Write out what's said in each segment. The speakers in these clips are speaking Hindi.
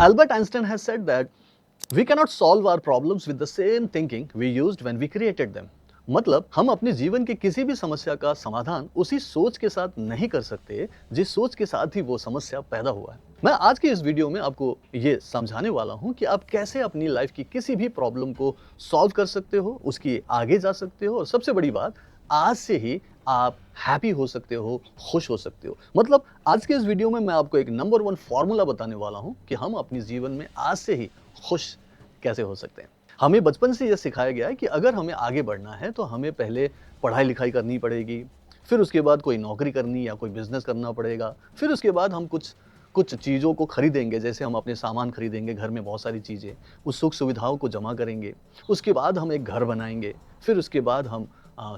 Albert Einstein has said that we cannot solve our problems with the same thinking we used when we created them. मतलब हम अपने जीवन की किसी भी समस्या का समाधान उसी सोच के साथ नहीं कर सकते जिस सोच के साथ ही वो समस्या पैदा हुआ है। मैं आज की इस वीडियो में आपको ये समझाने वाला हूँ कि आप कैसे अपनी लाइफ की किसी भी प्रॉब्लम को सॉल्व कर सकते हो, उसकी आगे जा सकते हो और सबसे बड़ी बात, आज से ही आप हैप्पी हो सकते हो, खुश हो सकते हो। मतलब आज के इस वीडियो में मैं आपको एक नंबर 1 फॉर्मूला बताने वाला हूँ कि हम अपने जीवन में आज से ही खुश कैसे हो सकते हैं। हमें बचपन से ये सिखाया गया है कि अगर हमें आगे बढ़ना है तो हमें पहले पढ़ाई लिखाई करनी पड़ेगी, फिर उसके बाद कोई नौकरी करनी या कोई बिजनेस करना पड़ेगा, फिर उसके बाद हम कुछ कुछ चीज़ों को खरीदेंगे, जैसे हम अपने सामान खरीदेंगे, घर में बहुत सारी चीज़ें, उस सुख सुविधाओं को जमा करेंगे, उसके बाद हम एक घर बनाएंगे, फिर उसके बाद हम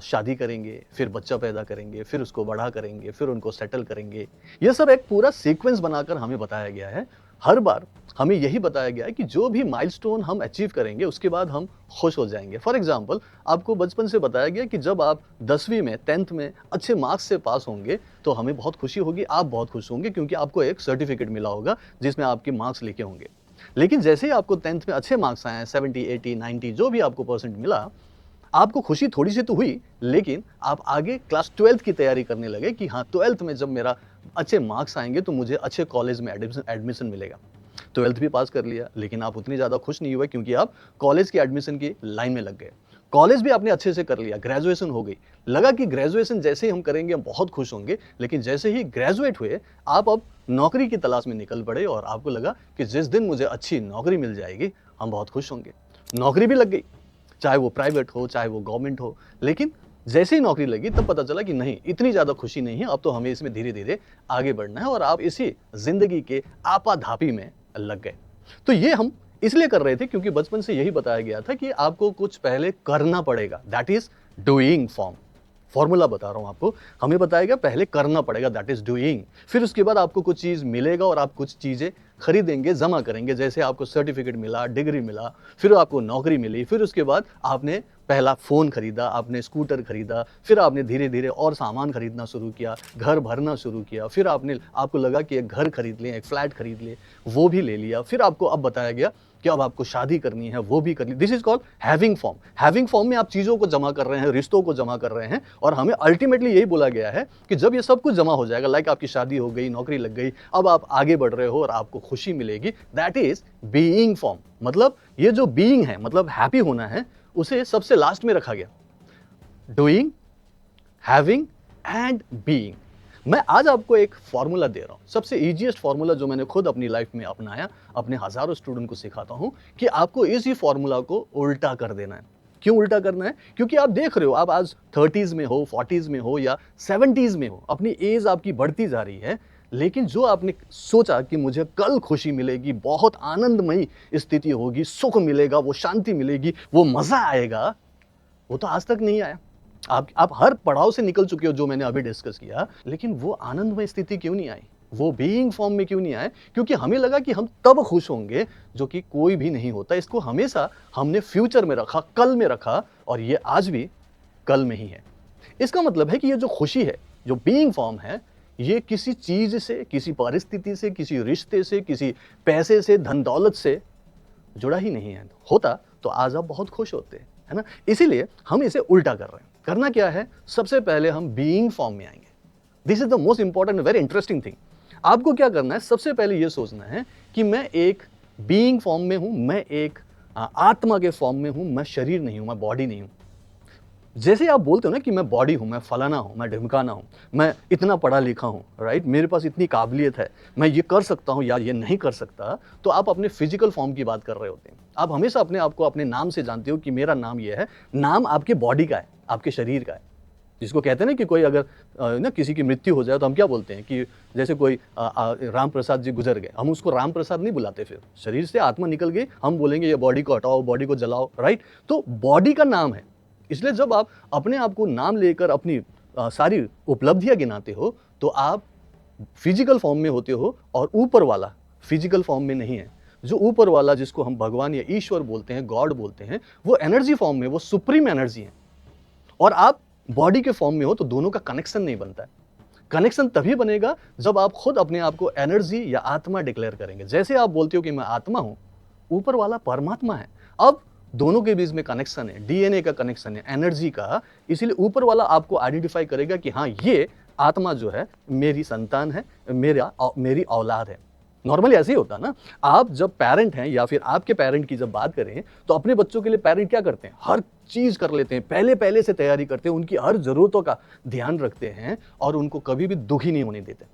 शादी करेंगे, फिर बच्चा पैदा करेंगे, फिर उसको बड़ा करेंगे, फिर उनको सेटल करेंगे। ये सब एक पूरा सीक्वेंस बनाकर हमें बताया गया है। हर बार हमें यही बताया गया है कि जो भी माइलस्टोन हम अचीव करेंगे उसके बाद हम खुश हो जाएंगे। फॉर एग्जांपल, आपको बचपन से बताया गया कि जब आप 10वीं में 10th में अच्छे मार्क्स से पास होंगे तो हमें बहुत खुशी होगी, आप बहुत खुश होंगे क्योंकि आपको एक सर्टिफिकेट मिला होगा जिसमें आपके मार्क्स लिखे होंगे। लेकिन जैसे ही आपको 10th में अच्छे मार्क्स आए, 70, 80, 90 जो भी आपको परसेंट मिला, आपको खुशी थोड़ी सी तो हुई, लेकिन आप आगे क्लास 12th की तैयारी करने लगे कि हाँ, 12th में जब मेरा अच्छे मार्क्स आएंगे तो मुझे अच्छे कॉलेज में एडमिशन मिलेगा। 12th भी पास कर लिया, लेकिन आप उतनी ज़्यादा खुश नहीं हुए क्योंकि आप कॉलेज की एडमिशन की लाइन में लग गए। कॉलेज भी आपने अच्छे से कर लिया, ग्रेजुएशन हो गई। लगा कि ग्रेजुएशन जैसे ही हम करेंगे हम बहुत खुश होंगे, लेकिन जैसे ही ग्रेजुएट हुए, आप अब नौकरी की तलाश में निकल पड़े और आपको लगा कि जिस दिन मुझे अच्छी नौकरी मिल जाएगी, हम बहुत खुश होंगे। नौकरी भी लग गई, चाहे वो प्राइवेट हो, चाहे वो गवर्नमेंट हो, लेकिन जैसे ही नौकरी लगी तब पता चला कि नहीं, इतनी ज़्यादा खुशी नहीं है, अब तो हमें इसमें धीरे-धीरे आगे बढ़ना है और आप इसी ज़िंदगी के आपाधापी में लग गए। तो ये हम इसलिए कर रहे थे क्योंकि बचपन से यही बताया गया था कि आपको कुछ पहले करना पड़ेगा, दैट इज़ डूइंग फॉर्मूला बता रहा हूँ आपको। हमें बताया गया पहले करना पड़ेगा, दैट इज़ डूइंग। फिर उसके बाद आपको कुछ चीज़ मिलेगा और आप कुछ चीज़ें खरीदेंगे, जमा करेंगे, जैसे आपको सर्टिफिकेट मिला, डिग्री मिला, फिर आपको नौकरी मिली, फिर उसके बाद आपने पहला फ़ोन खरीदा, आपने स्कूटर खरीदा, फिर आपने धीरे-धीरे और सामान खरीदना शुरू किया, घर भरना शुरू किया, फिर आपको लगा कि एक घर खरीद लें, एक फ्लैट खरीद लें, वो भी ले लिया। फिर आपको अब बताया गया कि अब आपको शादी करनी है, वो भी कर ली। This is called having form. Having form में आप चीज़ों को जमा कर रहे हैं, रिश्तों को जमा कर रहे हैं और हमें अल्टीमेटली यही बोला गया है कि जब ये सब कुछ जमा हो जाएगा, लाइक आपकी शादी हो गई, नौकरी लग गई, अब आप आगे बढ़ रहे हो और आपको खुशी मिलेगी, दैट इज़ बीइंग फॉर्म। मतलब ये जो बीइंग है, मतलब हैप्पी होना है, उसे सबसे लास्ट में रखा गया। Doing, having and being. मैं आज आपको एक फॉर्मूला दे रहा हूं, सबसे इजीएस्ट फॉर्मूला जो मैंने खुद अपनी लाइफ में अपनाया, अपने हजारों स्टूडेंट को सिखाता हूं कि आपको इसी फॉर्मूला को उल्टा कर देना है। क्यों उल्टा करना है? क्योंकि आप देख रहे हो, आप आज 30s में हो, 40s में हो या 70s में हो, अपनी एज आपकी बढ़ती जा रही है, लेकिन जो आपने सोचा कि मुझे कल खुशी मिलेगी, बहुत आनंदमयी स्थिति होगी, सुख मिलेगा, वो शांति मिलेगी, वो मजा आएगा, वो तो आज तक नहीं आया। आप हर पड़ाव से निकल चुके हो जो मैंने अभी डिस्कस किया, लेकिन वो आनंदमय स्थिति क्यों नहीं आई? वो बीइंग फॉर्म में क्यों नहीं आए? क्योंकि हमें लगा कि हम तब खुश होंगे, जो कि कोई भी नहीं होता। इसको हमेशा हमने फ्यूचर में रखा, कल में रखा, और ये आज भी कल में ही है। इसका मतलब है कि ये जो खुशी है, जो बीइंग फॉर्म है, ये किसी चीज से, किसी परिस्थिति से, किसी रिश्ते से, किसी पैसे से, धन दौलत से जुड़ा ही नहीं है। होता तो आज आप बहुत खुश होते, है ना? इसीलिए हम इसे उल्टा कर रहे हैं। करना क्या है? सबसे पहले हम बीइंग फॉर्म में आएंगे। This is the most important, very interesting thing. आपको क्या करना है? सबसे पहले यह सोचना है कि मैं एक बीइंग फॉर्म में हूं, मैं एक आत्मा के फॉर्म में हूं, मैं शरीर नहीं हूं, मैं बॉडी नहीं हूं। जैसे आप बोलते हो ना कि मैं बॉडी हूं, मैं फलाना हूं, मैं ढिमकाना हूं, मैं इतना पढ़ा लिखा हूं, राइट, मेरे पास इतनी काबिलियत है, मैं ये कर सकता हूं या ये नहीं कर सकता, तो आप अपने फिजिकल फॉर्म की बात कर रहे होते हैं। आप हमेशा अपने आप को अपने नाम से जानते हो कि मेरा नाम ये है। नाम आपके बॉडी का है, आपके शरीर का है। जिसको कहते हैं ना कि कोई अगर ना किसी की मृत्यु हो जाए तो हम क्या बोलते हैं कि जैसे कोई राम प्रसाद जी गुजर गए, हम उसको राम प्रसाद नहीं बुलाते, फिर शरीर से आत्मा निकल गई, हम बोलेंगे ये बॉडी को हटाओ, बॉडी को जलाओ, राइट। तो बॉडी का नाम है। इसलिए जब आप अपने आप को नाम लेकर अपनी सारी उपलब्धियां गिनाते हो तो आप फिजिकल फॉर्म में होते हो, और ऊपर वाला फिजिकल फॉर्म में नहीं है। जो ऊपर वाला, जिसको हम भगवान या ईश्वर बोलते हैं, गॉड बोलते हैं, वो एनर्जी फॉर्म में, वो सुप्रीम एनर्जी है। और आप बॉडी के फॉर्म में हो तो दोनों का कनेक्शन नहीं बनता है। कनेक्शन तभी बनेगा जब आप खुद अपने आप को एनर्जी या आत्मा डिक्लेयर करेंगे। जैसे आप बोलते हो कि मैं आत्मा हूं, ऊपर वाला परमात्मा है। अब दोनों के बीच में कनेक्शन है, डीएनए का कनेक्शन है, एनर्जी का। इसीलिए ऊपर वाला आपको आइडेंटिफाई करेगा कि हाँ, ये आत्मा जो है मेरी संतान है, मेरी औलाद है। नॉर्मली ऐसे ही होता है ना। आप जब पेरेंट हैं या फिर आपके पेरेंट की जब बात करें तो अपने बच्चों के लिए पेरेंट क्या करते हैं, हर चीज कर लेते हैं, पहले से तैयारी करते हैं, उनकी हर जरूरतों का ध्यान रखते हैं और उनको कभी भी दुखी नहीं होने देते।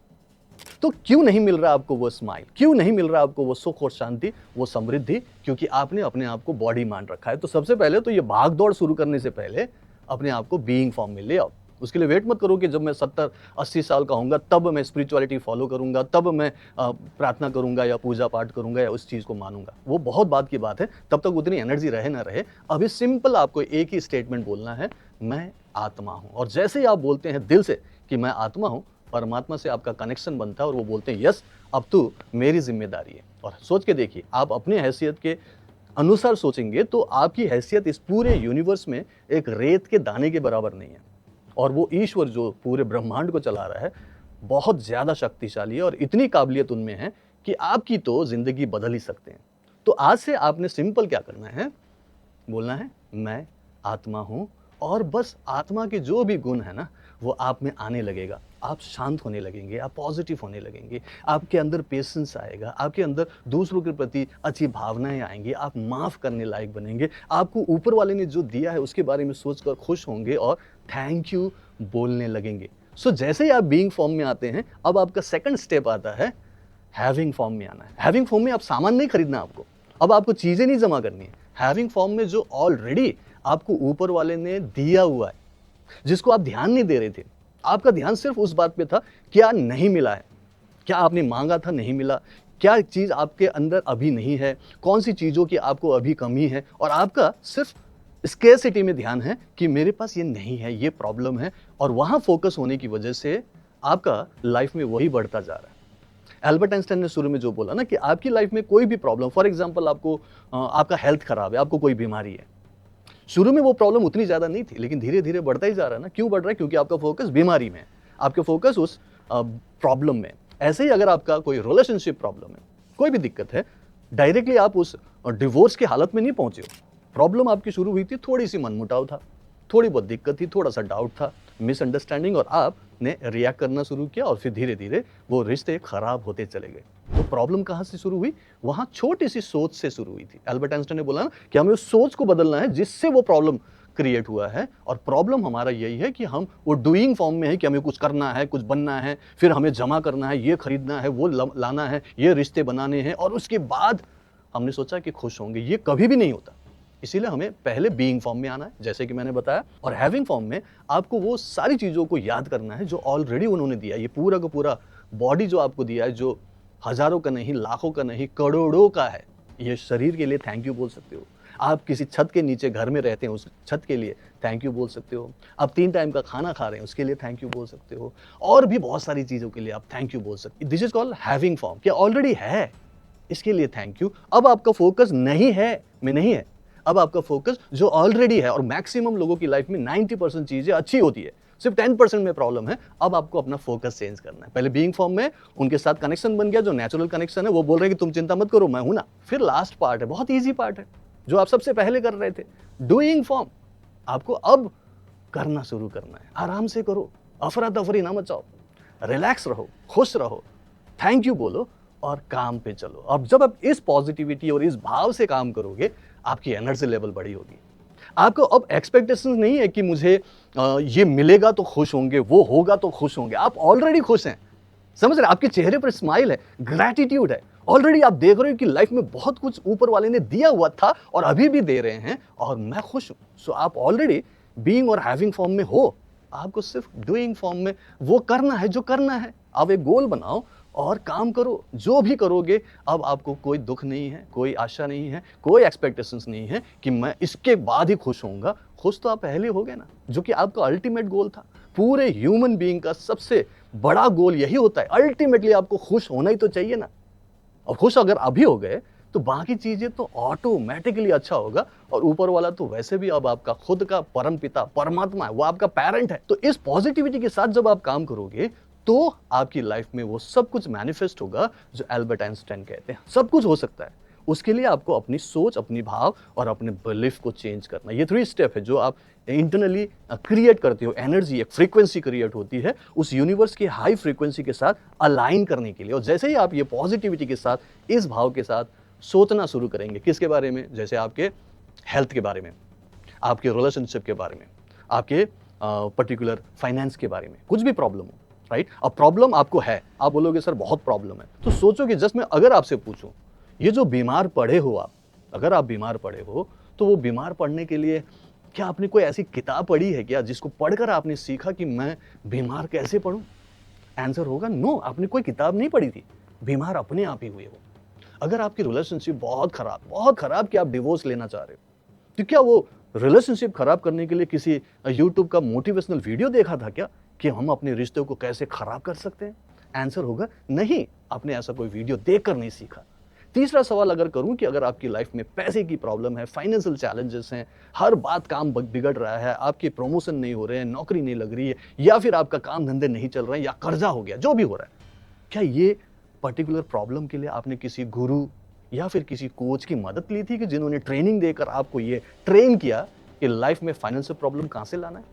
तो क्यों नहीं मिल रहा आपको वो स्माइल, क्यों नहीं मिल रहा आपको वो सुख और शांति, वो समृद्धि? क्योंकि आपने अपने आप को बॉडी मान रखा है। तो सबसे पहले तो ये भाग दौड़ शुरू करने से पहले अपने आप को बीइंग फॉर्म में ले आओ। उसके लिए वेट मत करो कि जब मैं 70-80 साल का होऊंगा तब मैं स्पिरिचुअलिटी फॉलो करूंगा, तब मैं प्रार्थना करूंगा या पूजा पाठ करूंगा या उस चीज़ को मानूंगा। वो बहुत बात की बात है, तब तक उतनी एनर्जी रहे ना रहे। अभी सिंपल आपको एक ही स्टेटमेंट बोलना है, मैं आत्मा हूँ। और जैसे ही आप बोलते हैं दिल से कि मैं आत्मा हूँ, परमात्मा से आपका कनेक्शन बनता है और वो बोलते हैं यस, अब तो मेरी जिम्मेदारी है। और सोच के देखिए, आप अपनी हैसियत के अनुसार सोचेंगे तो आपकी हैसियत इस पूरे यूनिवर्स में एक रेत के दाने के बराबर नहीं है। और वो ईश्वर जो पूरे ब्रह्मांड को चला रहा है, बहुत ज़्यादा शक्तिशाली है और इतनी काबिलियत उनमें है कि आपकी तो ज़िंदगी बदल ही सकते हैं। तो आज से आपने सिंपल क्या करना है, बोलना है मैं आत्मा हूँ। और बस आत्मा के जो भी गुण है ना, वो आप में आने लगेगा। आप शांत होने लगेंगे, आप पॉजिटिव होने लगेंगे, आपके अंदर पेशेंस आएगा, आपके अंदर दूसरों के प्रति अच्छी भावनाएं आएंगी, आप माफ़ करने लायक बनेंगे, आपको ऊपर वाले ने जो दिया है उसके बारे में सोचकर खुश होंगे और थैंक यू बोलने लगेंगे। सो जैसे ही आप बीइंग फॉर्म में आते हैं, अब आपका सेकंड स्टेप आता है हैविंग फॉर्म में आना है। हैविंग फॉर्म में आप सामान नहीं खरीदना आपको, अब आपको चीज़ें नहीं जमा करनी है। हैविंग फॉर्म में जो ऑलरेडी आपको ऊपर वाले ने दिया हुआ है, जिसको आप ध्यान नहीं दे रहे थे, आपका ध्यान सिर्फ उस बात पे था क्या नहीं मिला है, क्या आपने मांगा था नहीं मिला, क्या चीज़ आपके अंदर अभी नहीं है, कौन सी चीज़ों की आपको अभी कमी है, और आपका सिर्फ स्केर्सिटी में ध्यान है कि मेरे पास ये नहीं है, ये प्रॉब्लम है। और वहाँ फोकस होने की वजह से आपका लाइफ में वही बढ़ता जा रहा है। एल्बर्ट आइंस्टाइन ने शुरू में जो बोला ना कि आपकी लाइफ में कोई भी प्रॉब्लम, फॉर एग्जांपल आपको आपका हेल्थ खराब है, आपको कोई बीमारी है, शुरू में वो प्रॉब्लम उतनी ज़्यादा नहीं थी, लेकिन धीरे धीरे बढ़ता ही जा रहा है ना। क्यों बढ़ रहा है? क्योंकि आपका फोकस बीमारी में है, आपका फोकस उस प्रॉब्लम में। ऐसे ही अगर आपका कोई रिलेशनशिप प्रॉब्लम है, कोई भी दिक्कत है, डायरेक्टली आप उस डिवोर्स की हालत में नहीं पहुंचे हो। प्रॉब्लम आपकी शुरू हुई थी, थोड़ी सी मनमुटाव था, थोड़ी बहुत दिक्कत थी, थोड़ा सा डाउट था, मिसअंडरस्टैंडिंग, और आपने रिएक्ट करना शुरू किया और फिर धीरे धीरे वो रिश्ते खराब होते चले गए। तो प्रॉब्लम कहाँ से शुरू हुई? वहाँ छोटी सी सोच से शुरू हुई थी। एल्बर्ट आइंस्टाइन ने बोला ना कि हमें उस सोच को बदलना है जिससे वो प्रॉब्लम क्रिएट हुआ है। और प्रॉब्लम हमारा यही है कि हम वो डूइंग फॉर्म में है कि हमें कुछ करना है, कुछ बनना है, फिर हमें जमा करना है, ये खरीदना है, वो लाना है, ये रिश्ते बनाने हैं, और उसके बाद हमने सोचा कि खुश होंगे। ये कभी भी नहीं होता। इसीलिए हमें पहले बीइंग फॉर्म में आना है, जैसे कि मैंने बताया, और हैविंग फॉर्म में आपको वो सारी चीज़ों को याद करना है जो ऑलरेडी उन्होंने दिया। ये पूरा का पूरा बॉडी जो आपको दिया है, जो हजारों का नहीं, लाखों का नहीं, करोड़ों का है, ये शरीर के लिए थैंक यू बोल सकते हो। आप किसी छत के नीचे घर में रहते हैं, उस छत के लिए थैंक यू बोल सकते हो। आप 3 टाइम का खाना खा रहे हैं, उसके लिए थैंक यू बोल सकते हो। और भी बहुत सारी चीज़ों के लिए आप थैंक यू बोल सकते हो। This is called having form, क्या ऑलरेडी है, इसके लिए थैंक यू। अब आपका फोकस नहीं है में नहीं है, अब आपका फोकस जो ऑलरेडी है। और मैक्सिमम लोगों की लाइफ में 90% चीजें अच्छी होती है, सिर्फ 10% में प्रॉब्लम है। अब आपको अपना फोकस चेंज करना है। पहले बीइंग फॉर्म में उनके साथ कनेक्शन बन गया, जो नेचुरल कनेक्शन है, वो बोल रहे हैं कि तुम चिंता मत करो, मैं हूं ना। फिर लास्ट पार्ट है, बहुत ईजी पार्ट है, जो आप सबसे पहले कर रहे थे, डूइंग फॉर्म। आपको अब करना शुरू करना है। आराम से करो, अफरा तफरी ना मचाओ, रिलैक्स रहो, खुश रहो, थैंक यू बोलो और काम पे चलो। अब जब आप इस पॉजिटिविटी और इस भाव से काम करोगे, आपकी एनर्जी लेवल बड़ी होगी। आपको अब एक्सपेक्टेशन नहीं है कि मुझे ये मिलेगा तो खुश होंगे, वो होगा तो खुश होंगे। आप ऑलरेडी खुश हैं, समझ रहे? आपके चेहरे पर स्माइल है, ग्रैटिट्यूड है। ऑलरेडी आप देख रहे हो कि लाइफ में बहुत कुछ ऊपर वाले ने दिया हुआ था और अभी भी दे रहे हैं, और मैं खुश हूं। सो आप ऑलरेडी बीइंग और हैविंग फॉर्म में हो। आपको सिर्फ डूइंग फॉर्म में वो करना है जो करना है। आप एक गोल बनाओ और काम करो। जो भी करोगे, अब आपको कोई दुख नहीं है, कोई आशा नहीं है, कोई एक्सपेक्टेशंस नहीं है कि मैं इसके बाद ही खुश होऊंगा। खुश तो आप पहले हो गए ना, जो कि आपका अल्टीमेट गोल था। पूरे ह्यूमन बीइंग का सबसे बड़ा गोल यही होता है। अल्टीमेटली आपको खुश होना ही तो चाहिए ना। और खुश अगर अभी हो गए तो बाकी चीजें तो ऑटोमेटिकली अच्छा होगा। और ऊपर वाला तो वैसे भी अब आपका खुद का परम पिता परमात्मा है, वो आपका पेरेंट है। तो इस पॉजिटिविटी के साथ जब आप काम करोगे तो आपकी लाइफ में वो सब कुछ मैनिफेस्ट होगा जो एल्बर्ट आइंस्टाइन कहते हैं। सब कुछ हो सकता है। उसके लिए आपको अपनी सोच, अपनी भाव और अपने बिलीफ को चेंज करना। ये 3 स्टेप है जो आप इंटरनली क्रिएट करते हो। एनर्जी, एक फ्रीक्वेंसी क्रिएट होती है उस यूनिवर्स की हाई फ्रीक्वेंसी के साथ अलाइन करने के लिए। और जैसे ही आप ये पॉजिटिविटी के साथ, इस भाव के साथ सोचना शुरू करेंगे, किसके बारे में? जैसे आपके हेल्थ के बारे में, आपके रिलेशनशिप के बारे में, आपके पर्टिकुलर फाइनेंस के बारे में, कुछ भी प्रॉब्लम हो, राइट? अब प्रॉब्लम आपको है, आप बोलोगे सर बहुत प्रॉब्लम है, तो सोचो कि जस्ट मैं अगर आपसे पूछूं, ये जो बीमार पड़े हो आप, अगर आप बीमार पड़े हो, तो वो बीमार पड़ने के लिए क्या आपने कोई ऐसी किताब पढ़ी है क्या जिसको पढ़कर आपने सीखा कि मैं बीमार कैसे पड़ूं? आंसर होगा नो, आपने कोई किताब नहीं पढ़ी थी, बीमार अपने आप ही हुए हो। अगर आपकी रिलेशनशिप बहुत खराब कि आप डिवोर्स लेना चाह रहे हो, तो क्या वो रिलेशनशिप खराब करने के लिए किसी यूट्यूब का मोटिवेशनल वीडियो देखा था क्या कि हम अपने रिश्तों को कैसे खराब कर सकते हैं? आंसर होगा नहीं, आपने ऐसा कोई वीडियो देखकर नहीं सीखा। तीसरा सवाल अगर करूं कि अगर आपकी लाइफ में पैसे की प्रॉब्लम है, फाइनेंशियल चैलेंजेस हैं, हर बात काम बिगड़ रहा है, आपके प्रमोशन नहीं हो रहे हैं, नौकरी नहीं लग रही है, या फिर आपका काम धंधे नहीं चल रहे हैं, या कर्जा हो गया, जो भी हो रहा है, क्या ये पर्टिकुलर प्रॉब्लम के लिए आपने किसी गुरु या फिर किसी कोच की मदद ली थी कि जिन्होंने ट्रेनिंग देकर आपको ये ट्रेन किया कि लाइफ में फाइनेंशियल प्रॉब्लम कहां से लाना है?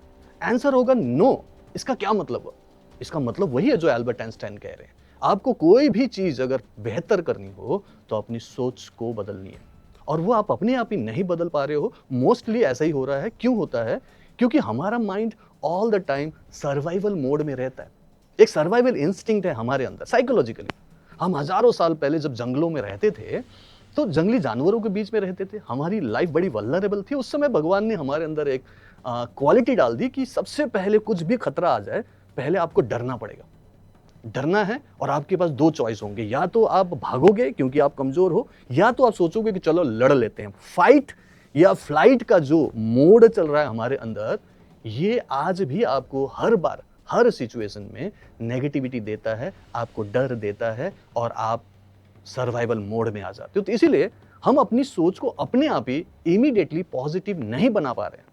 आंसर होगा नो। इसका क्या मतलब हुआ? इसका मतलब वही है जो एल्बर्ट आइंस्टाइन कह रहे हैं। आपको कोई भी चीज अगर बेहतर करनी हो तो अपनी सोच को बदलनी है, और वो आप अपने आप ही नहीं बदल पा रहे हो। मोस्टली ऐसा ही हो रहा है। क्यों होता है? क्योंकि हमारा mind all the time survival mode में रहता है। एक सर्वाइवल इंस्टिंक्ट है हमारे अंदर साइकोलॉजिकली। हम हजारों साल पहले जब जंगलों में रहते थे तो जंगली जानवरों के बीच में रहते थे, हमारी लाइफ बड़ी वल्नरेबल थी। उस समय भगवान ने हमारे अंदर एक क्वालिटी डाल दी कि सबसे पहले कुछ भी खतरा आ जाए, पहले आपको डरना पड़ेगा। डरना है और आपके पास 2 चॉइस होंगे, या तो आप भागोगे क्योंकि आप कमजोर हो, या तो आप सोचोगे कि चलो लड़ लेते हैं। फाइट या फ्लाइट का जो मोड चल रहा है हमारे अंदर, ये आज भी आपको हर बार, हर सिचुएशन में नेगेटिविटी देता है, आपको डर देता है, और आप सर्वाइवल मोड में आ जाते हो। तो इसीलिए हम अपनी सोच को अपने आप ही इमीडिएटली पॉजिटिव नहीं बना पा रहे हैं,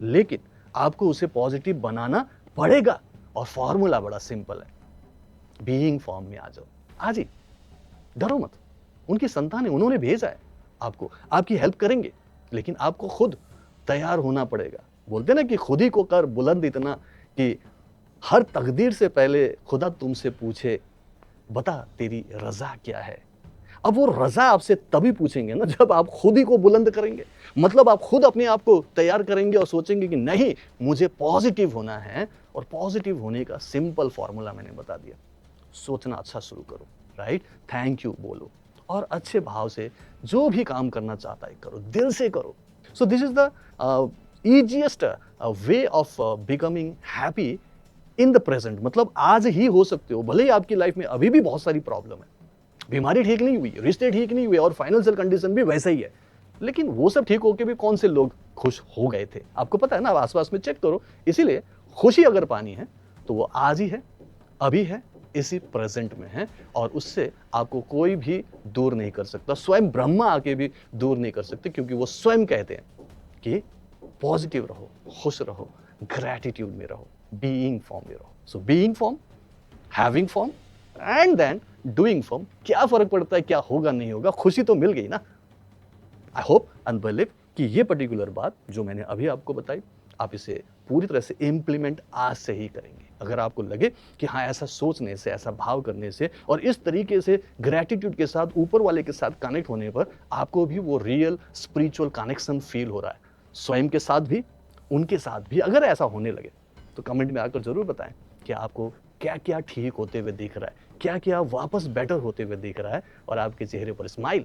लेकिन आपको उसे पॉजिटिव बनाना पड़ेगा। और फॉर्मूला बड़ा सिंपल है, बीइंग फॉर्म में आ जाओ। आज ही डरो मत, उनकी संतान है, उन्होंने भेजा है आपको, आपकी हेल्प करेंगे, लेकिन आपको खुद तैयार होना पड़ेगा। बोलते ना कि खुद ही को कर बुलंद इतना कि हर तकदीर से पहले खुदा तुमसे पूछे बता तेरी रजा क्या है। अब वो रजा आपसे तभी पूछेंगे ना जब आप खुद ही को बुलंद करेंगे। मतलब आप खुद अपने आप को तैयार करेंगे और सोचेंगे कि नहीं, मुझे पॉजिटिव होना है। और पॉजिटिव होने का सिंपल फॉर्मूला मैंने बता दिया। सोचना अच्छा शुरू करो, राइट? थैंक यू बोलो, और अच्छे भाव से जो भी काम करना चाहता है करो, दिल से करो। So this is the easiest way of becoming happy in the present. मतलब आज ही हो सकते हो, भले ही आपकी लाइफ में अभी भी बहुत सारी प्रॉब्लम है, बीमारी ठीक नहीं हुई, रिश्ते ठीक नहीं हुए, और फाइनेंशियल कंडीशन भी वैसा ही है, लेकिन वो सब ठीक होके भी कौन से लोग खुश हो गए थे? आपको पता है ना, आसपास में चेक करो। इसीलिए खुशी अगर पानी है तो वो आज ही है, अभी है, इसी प्रेजेंट में है, और उससे आपको कोई भी दूर नहीं कर सकता। स्वयं ब्रह्मा आके भी दूर नहीं कर सकते, क्योंकि वो स्वयं कहते हैं कि पॉजिटिव रहो, खुश रहो, ग्रैटिट्यूड में रहो, बीइंग फॉर्म में रहो। So being form, having form, and then doing form. क्या फर्क पड़ता है क्या होगा नहीं होगा, खुशी तो मिल गई ना। आई होप एंड बिलीव कि ये पर्टिकुलर बात जो मैंने अभी आपको बताई, आप इसे पूरी तरह से इम्प्लीमेंट आज से ही करेंगे। अगर आपको लगे कि हाँ, ऐसा सोचने से, ऐसा भाव करने से, और इस तरीके से ग्रैटिट्यूड के साथ ऊपर वाले के साथ कनेक्ट होने पर आपको भी वो रियल स्पिरिचुअल कनेक्शन फील हो रहा है, स्वयं के साथ भी, उनके साथ भी, अगर ऐसा होने लगे तो कमेंट में आकर जरूर बताएं कि आपको क्या क्या ठीक होते हुए दिख रहा है, क्या क्या वापस बेटर होते हुए दिख रहा है, और आपके चेहरे पर स्माइल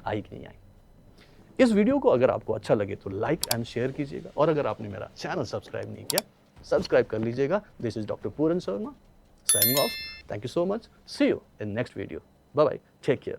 आई कि नहीं आई। इस वीडियो को अगर आपको अच्छा लगे तो लाइक एंड शेयर कीजिएगा, और अगर आपने मेरा चैनल सब्सक्राइब नहीं किया, सब्सक्राइब कर लीजिएगा। This is doctor Puran Sharma signing off. Thank you so much. See you in next video. Bye bye, take care.